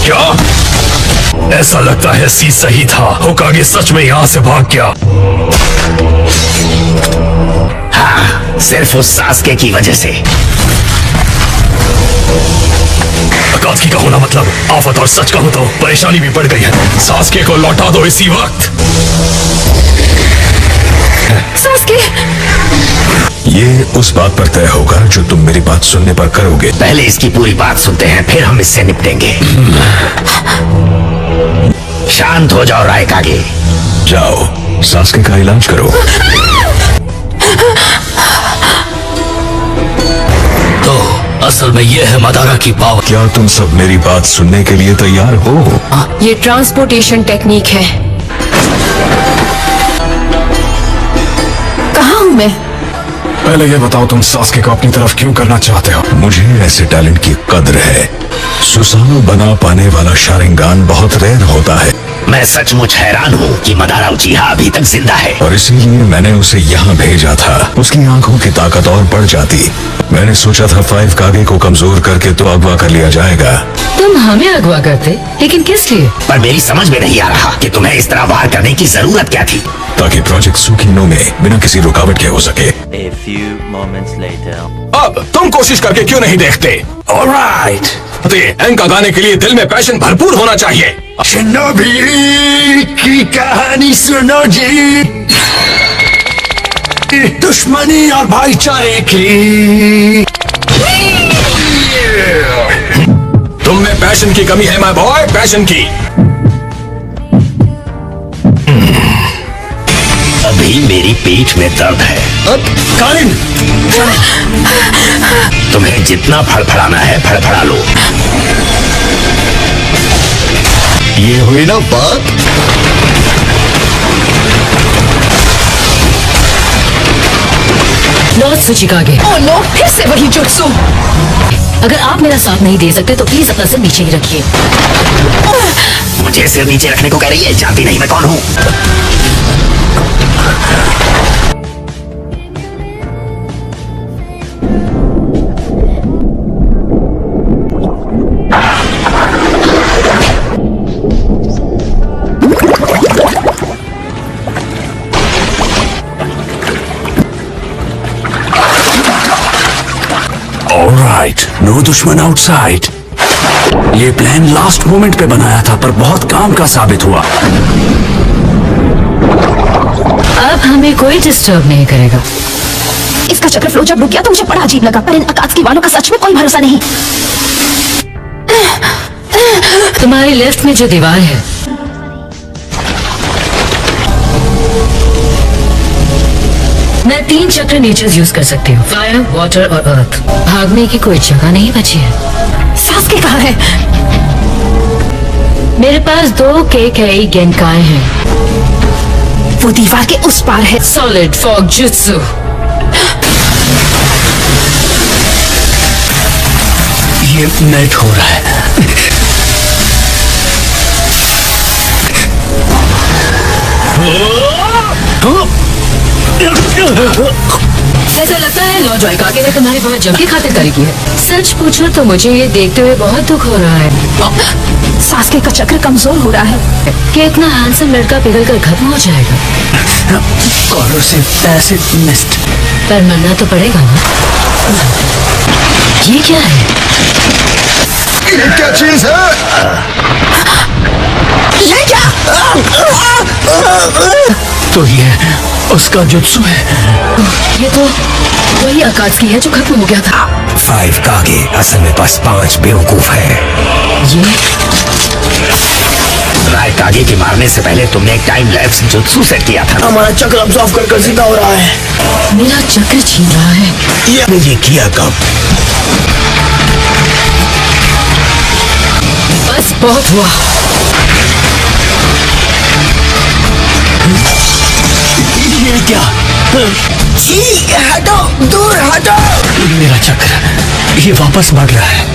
क्या? ऐसा लगता है सी सही था, होकागे सच में यहाँ से भाग गया। हाँ, सिर्फ उस सास्के की वजह से। अकात्सुकी का होना मतलब आफत, और सच कहूं तो परेशानी भी बढ़ गई है। सास्के को लौटा दो इसी वक्त। सास्के! ये उस बात पर तय होगा जो तुम मेरी बात सुनने पर करोगे। पहले इसकी पूरी बात सुनते हैं, फिर हम इससे निपटेंगे। शांत हो जाओ रायकागे। जाओ, सास्के का इलाज करो। तो असल में ये है मदारा की पावर। क्या तुम सब मेरी बात सुनने के लिए तैयार हो? ये ट्रांसपोर्टेशन टेक्निक है। कहाँ हूँ मैं? पहले ये बताओ, तुम सास्के को अपनी तरफ क्यों करना चाहते हो? मुझे ऐसे टैलेंट की कद्र है। सुसानो बना पाने वाला शारिंगान बहुत रेयर होता है। मैं सचमुच हैरान हूँ कि मदारा उचिहा अभी तक जिंदा है। और इसीलिए मैंने उसे यहाँ भेजा था। उसकी आंखों की ताकत और बढ़ जाती। मैंने सोचा था 5 कागे को कमजोर करके तो अगवा कर लिया जाएगा। तुम हमें अगवा करते, लेकिन किस लिए? पर मेरी समझ में नहीं आ रहा कि तुम्हें इस तरह वार करने की जरूरत क्या थी। ताकि प्रोजेक्ट सुकीनो में बिना किसी रुकावट के हो सके। A few moments later. अब तुम कोशिश करके क्यों नहीं देखते? ऑलराइट। एंका गाने के लिए दिल में पैशन भरपूर होना चाहिए। शिनोबी की कहानी सुनो जी, दुश्मनी और भाईचारे की। तुम में पैशन की कमी है माय बॉय, पैशन की। अभी मेरी पीठ में दर्द है। कालिन, तुम्हें जितना फड़फड़ाना है फड़फड़ा लो। ये हुई ना बात। लॉर्ड सुचिकागे। ओह नो, फिर से वही जुत्सु। अगर आप मेरा साथ नहीं दे सकते तो प्लीज अपना सिर नीचे ही रखिए। मुझे सिर नीचे रखने को कह रही है? जानती नहीं मैं कौन हूँ। ऑलराइट, नो दुश्मन आउटसाइड। ये प्लान लास्ट मोमेंट पे बनाया था, पर बहुत काम का साबित हुआ। अब हमें कोई डिस्टर्ब नहीं करेगा। इसका चक्र फ्लो जब रुक गया तो मुझे बड़ा अजीब लगा, पर इन अकात्सुकी वालों का सच में कोई भरोसा नहीं। तुम्हारी लेफ्ट में जो दीवार है, मैं 3 चक्र नेचर्स यूज कर सकती हूँ, फायर, वाटर और अर्थ। भागने की कोई जगह नहीं बची है। सास्के कहाँ है? मेरे पास 2 केकेई गेंकाई हैं। वो दीवार के उस पार है। Solid fog jutsu. ये नेट हो रहा है। ऐसा लगता है लॉर्ड रायकागे ने तुम्हारी बहुत जम की खातिरदारी की है। सच पूछो तो मुझे ये देखते हुए बहुत दुख हो रहा है। सास्के का चक्र कमजोर हो रहा है कि इतना हैंडसम लड़का पिघल कर खत्म हो जाएगा। Corrosive acid mist. पर मरना तो पड़ेगा ना। ये क्या है? ये क्या चीज है? ये क्या? तो ये उसका जुत्सु है। ये तो वही अकात्सुकी है जो खत्म हो गया था। 5 कागे असल में बस 5 बेवकूफ है। ये रायकागे के मारने से पहले तुमने एक टाइम लैप्स जुत्सु सेट किया था। हमारा चक्र अब्जॉर्व कर जिंदा हो रहा है। मेरा चक्र छीन रहा है। ये किया कब? बस बहुत हुआ। ये क्या? जी हटो, दूर हटो। मेरा चक्र ये वापस बढ़ रहा है।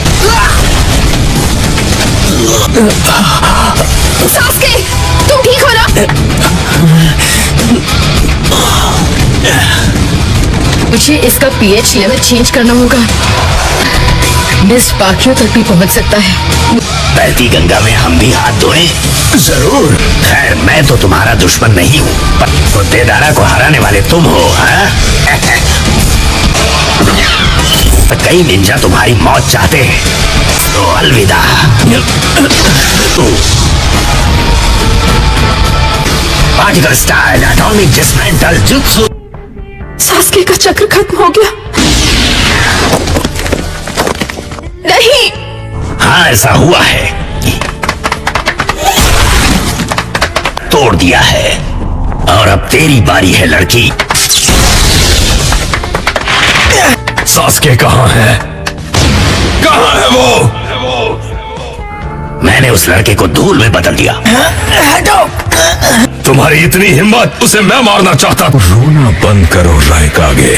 सास्के, तुम ठीक हो ना? मुझे इसका पीएच लेवल चेंज करना होगा। मिस बाकियों तक भी पहुंच सकता है। बहती गंगा में हम भी हाथ धोए। जरूर। खैर, मैं तो तुम्हारा दुश्मन नहीं हूँ, पर कुत्तेदारा को हराने वाले तुम हो, हाँ? तो कई निंजा तुम्हारी मौत चाहते हैं, तो अलविदा। Particle style atomic dismantle jutsu. Sasuke का चक्र खत्म हो गया। नहीं, हाँ, ऐसा हुआ है, तोड़ दिया है, और अब तेरी बारी है लड़की। सास्के कहाँ है? कहाँ है वो? मैंने उस लड़के को धूल में बदल दिया। तुम्हारी इतनी हिम्मत, उसे मैं मारना चाहता। रोना बंद करो रायकागे।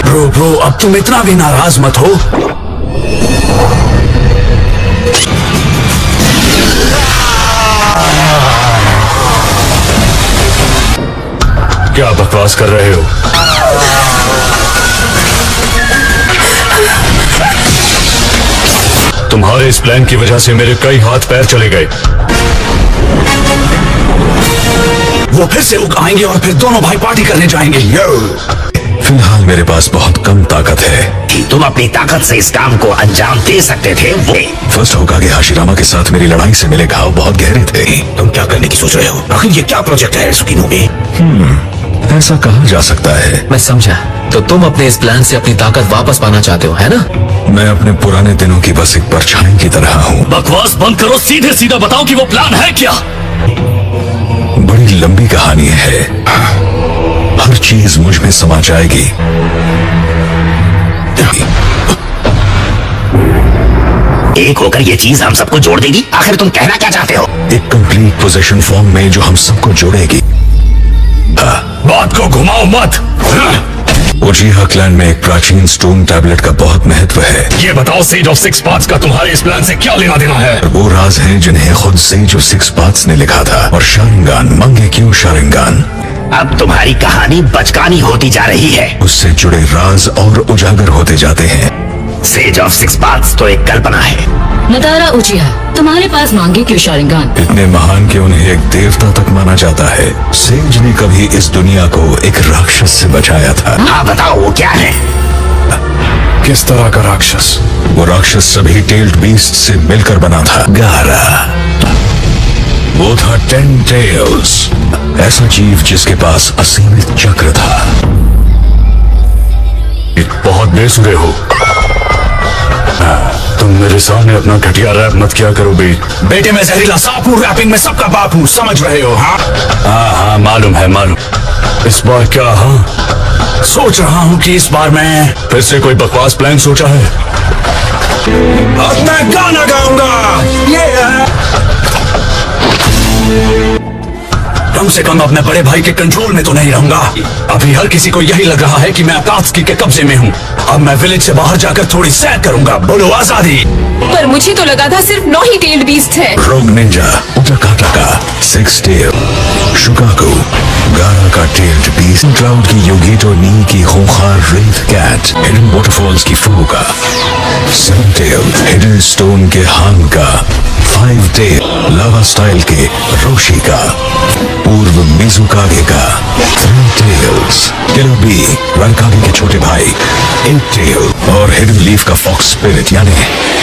ब्रो अब तुम इतना भी नाराज मत हो। क्या बकवास कर रहे हो? तुम्हारे इस प्लान की वजह से मेरे कई हाथ पैर चले गए। वो फिर से उगाएंगे और फिर दोनों भाई पार्टी करने जाएंगे। फिलहाल मेरे पास बहुत कम ताकत है। तुम अपनी ताकत से इस काम को अंजाम दे सकते थे। वो फर्स्ट होकागे हाशिरामा के साथ मेरी लड़ाई से मेरे घाव बहुत गहरे थे। तुम क्या करने की सोच रहे हो? आखिर ये क्या प्रोजेक्ट है सुकीनो में? ऐसा कहा जा सकता है। मैं समझा। तो तुम अपने इस प्लान से अपनी ताकत वापस पाना चाहते हो, है ना? मैं अपने पुराने दिनों की बस एक परछाई की तरह हूँ। बकवास बंद करो, सीधे सीधा बताओ कि वो प्लान है क्या? बड़ी लंबी कहानी है, हर चीज मुझ में समा जाएगी। एक होकर ये चीज हम सबको जोड़ देगी। आखिर तुम कहना क्या चाहते हो? एक कंप्लीट पोजीशन फॉर्म में जो हम सबको जोड़ेगी। बात को घुमाओ मत। उजीहा क्लैन में एक प्राचीन स्टोन टैबलेट का बहुत महत्व है। ये बताओ, सेज ऑफ सिक्स पाथ्स का तुम्हारे इस प्लान से क्या लेना देना है? वो राज हैं जिन्हें खुद सेज ऑफ सिक्स पाथ्स ने लिखा था। और शारिंगान, मंगे क्यों शारिंगान? अब तुम्हारी कहानी बचकानी होती जा रही है। उससे जुड़े राज और उजागर होते जाते हैं। सेज ऑफ सिक्स पाथ्स तो एक कल्पना है। नदारा उचिया, तुम्हारे पास मांगे क्यों शारिंगान? इतने महान कि उन्हें एक देवता तक माना जाता है। सेज ने कभी इस दुनिया को एक राक्षस से बचाया था। हाँ, बताओ वो क्या है? किस तरह का राक्षस? वो राक्षस सभी टेल्ड बीस्ट से मिलकर बना था। गारा, वो था 10 टेल्स, ऐसा जीव जिसके पास असीमित चक्र था। बहुत बेसुरे हो। तुम मेरे सामने अपना घटिया रैप मत किया करो बे। बेटे मैं जहरीला सांप हूँ, रैपिंग में सबका बाप हूँ, समझ रहे हो? हाँ, मालूम है, मालूम। इस बार क्या? हाँ, सोच रहा हूँ कि इस बार मैं फिर से कोई बकवास प्लान सोचा है? अब मैं गाना गाऊंगा। कम से कम अब मैं बड़े भाई के कंट्रोल में तो नहीं रहूंगा। अभी हर किसी को यही लग रहा है कि मैं अकात्सुकी के कब्जे में हूँ। अब मैं विलेज से बाहर जाकर थोड़ी सैर करूंगा। बोलो आजादी। पर मुझे तो लगा था सिर्फ 9 ही टेल्ड बीस्ट है। रोग निंजा, उटाकाटाका, 6 टेल, शुकाकू, गारा का टेल्ड बीस्ट, क्लाउड की योगीटो नी की खूंखार रेत कैट, हिडन वाटरफॉल्स की फूका, 7 टेल, हिडन स्टोन के हांग का, 5 टेल, लावा स्टाइल के रोशी का, पूर्व मिजुकागे का, 3 टेल्स, किलबी, रंकागे के छोटे भाई, 8 टेल, और हिडन लीफ का फॉक्स स्पिरिट यानी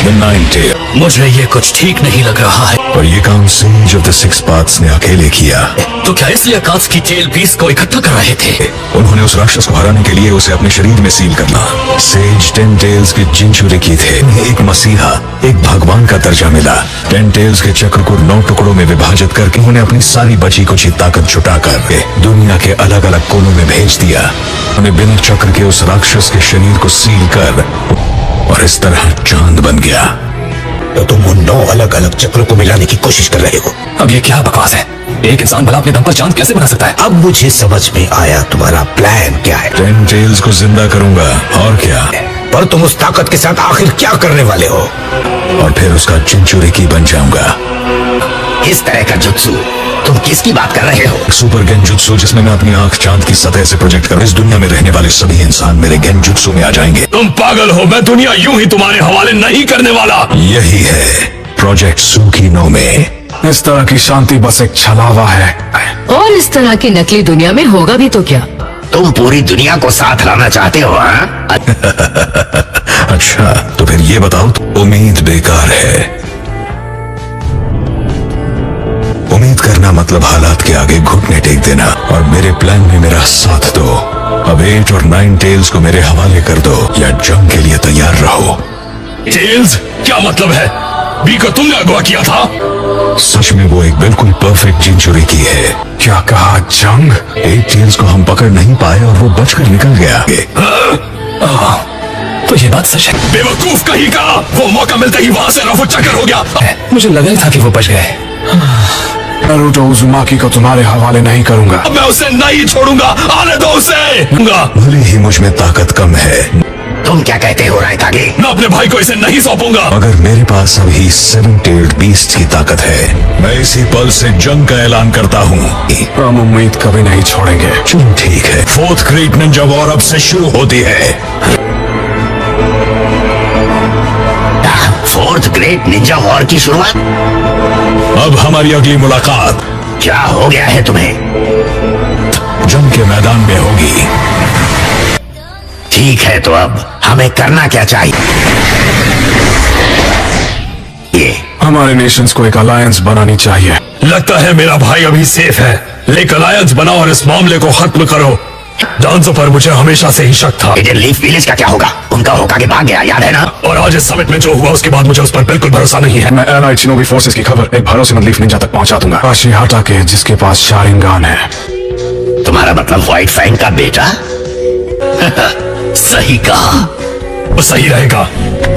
द 9 टेल। मुझे ये कुछ ठीक नहीं लग रहा है। और ये काम sage of the six paths ने अकेले किया। तो क्या इसलिए अकात्सुकी टेल बीस्ट को इकट्ठा कर रहे थे? उन्होंने उस राक्षस को हराने के लिए उसे अपने शरीर में सील करना। सेज 10 टेल्स के जिनचुरिकी थे। उन्हें एक मसीहा, एक भगवान का दर्जा मिला। 10 टेल्स के चक्र को 9 टुकड़ों में विभाजित करके उन्हें अपनी सारी बची कुची ताकत जुटाकर दुनिया के अलग अलग कोनों में भेज दिया। उन्हें बिना चक्र के उस राक्षस के शरीर को सील कर और इस तरह चांद बन गया। तो तुम उन 9 अलग अलग चक्रों को मिलाने की कोशिश कर रहे हो। अब ये क्या बकवास है? एक इंसान भला अपने दम पर चांद कैसे बना सकता है? अब मुझे समझ में आया तुम्हारा प्लान क्या है। 10 टेल्स को जिंदा करूंगा और क्या। पर तुम उस ताकत के साथ आखिर क्या करने वाले हो? और फिर उसका जिनचुरिकी बन जाऊंगा। इस तरह का जुत्सु तुम किसकी बात कर रहे हो? सुपर गेंजुत्सु जिसमें मैं अपनी आंख चांद की सतह से प्रोजेक्ट करूं। इस दुनिया में रहने वाले सभी इंसान मेरे गेंजुत्सु में आ जाएंगे। तुम पागल हो, मैं दुनिया यूं ही तुम्हारे हवाले नहीं करने वाला। यही है प्रोजेक्ट सुकीनो में। इस तरह की शांति बस एक छलावा है। और इस तरह की नकली दुनिया में होगा भी तो क्या? तुम पूरी दुनिया को साथ लाना चाहते हो? हाँ? अच्छा तो फिर ये बताओ, उम्मीद बेकार है। उम्मीद करना मतलब हालात के आगे घुटने टेक देना। और मेरे प्लान में मेरा साथ दो। अब 8 और 9 टेल्स को मेरे हवाले कर दो या जंग के लिए तैयार रहो। टेल्स क्या मतलब है? बी को तुमने अगवा किया था? सच में वो एक बिल्कुल परफेक्ट जिंचुरी की है। क्या कहा? जंग? 8 टेल्स को हम पकड़ नहीं पाए और वो बचकर निकल गया। तो ये बात सच है। बेवकूफ कहीं का, वो मौका मिलते ही वहां से रफू चक्कर हो गया। मुझे लगा ही था कि वो बच गए। नारुतो उज़ुमाकी को तुम्हारे हवाले नहीं करूंगा। अब मैं उसे नहीं छोड़ूंगा, आने दो उसे। भले ही मुझ में ताकत कम है, तुम क्या कहते हो रायतागे? मैं अपने भाई को इसे नहीं सौंपूंगा। मगर मेरे पास अभी 7-tailed बीस्ट की ताकत है। मैं इसी पल से जंग का ऐलान करता हूँ। हम उम्मीद कभी नहीं छोड़ेंगे। चलो ठीक है, 4th ग्रेट निंजा वॉर अब से शुरू होती है। 4th ग्रेट निंजा वॉर की शुरुआत? अब हमारी अगली मुलाकात क्या हो गया है तुम्हें? जंग के मैदान में होगी। ठीक है तो अब हमें करना क्या चाहिए? हमारे नेशंस को एक अलायंस बनानी चाहिए। लगता है मेरा भाई अभी सेफ है। एक अलायंस बनाओ और इस मामले को खत्म करो। डांसो पर मुझे हमेशा से ही शक था। हिडन लीफ विलेज का क्या होगा? उनका होकागे भाग गया, याद है ना? और आज इस समिट में जो हुआ उसके बाद मुझे उस पर बिल्कुल भरोसा नहीं है। मैं एलाइड शिनोबी फोर्सेस की खबर एक भरोसेमंद लीफ निंजा तक पहुंचा दूंगा। आशिहाटा के जिसके पास शारिंगान है। तुम्हारा मतलब व्हाइट फैंग का बेटा? सही कहा। वो सही रहेगा,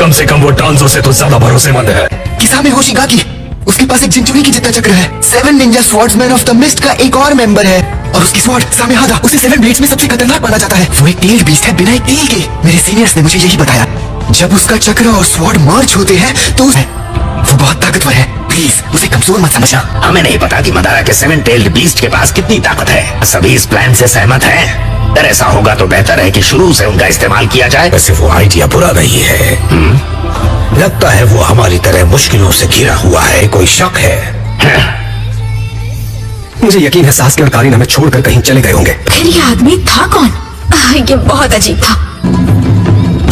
कम से कम वो डांसो से तो ज्यादा भरोसेमंद है। किसामे होशिगाकी, उसके पास एक जिंचुरी की जितना चक्र है। 7 Ninja swordsman of the mist का एक और मेंबर है और उसकी स्वॉर्ड सामेहादा उसे 7 ब्लेड्स में सबसे खतरनाक माना जाता है। वो एक टेल्ड बीस्ट है बिना एक टेल के। मेरे सीनियर्स ने मुझे यही बताया। जब उसका चक्र और स्वॉर्ड मर्ज होते हैं तो वो बहुत ताकतवर है। प्लीज उसे कमजोर मत समझना। हमें नहीं पता कि मदारा के 7-tailed बीस्ट के पास कितनी ताकत है। सभी इस प्लान से सहमत हैं। अगर ऐसा होगा तो बेहतर है कि शुरू से उनका इस्तेमाल किया जाए। वैसे वो आइडिया बुरा नहीं है। लगता है वो हमारी तरह मुश्किलों से घिरा हुआ है। कोई शक है? मुझे यकीन है सास के और कारीन हमें छोड़कर कहीं चले गए होंगे। फिर ये आदमी था कौन? ये बहुत अजीब था।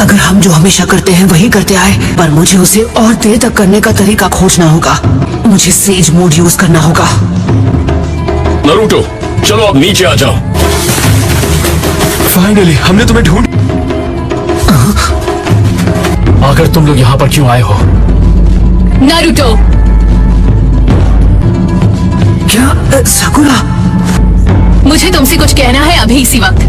अगर हम जो हमेशा करते हैं वही करते आए, पर मुझे उसे और देर तक करने का तरीका खोजना होगा। मुझे सेज मोड यूज करना होगा। नारुतो चलो अब नीचे आ जाओ। फाइनली हमने तुम्हें ढूंढ। आखिर तुम लोग यहाँ पर क्यों आए हो? नारुतो, क्या साकुरा? मुझे तुमसे कुछ कहना है अभी इसी वक्त।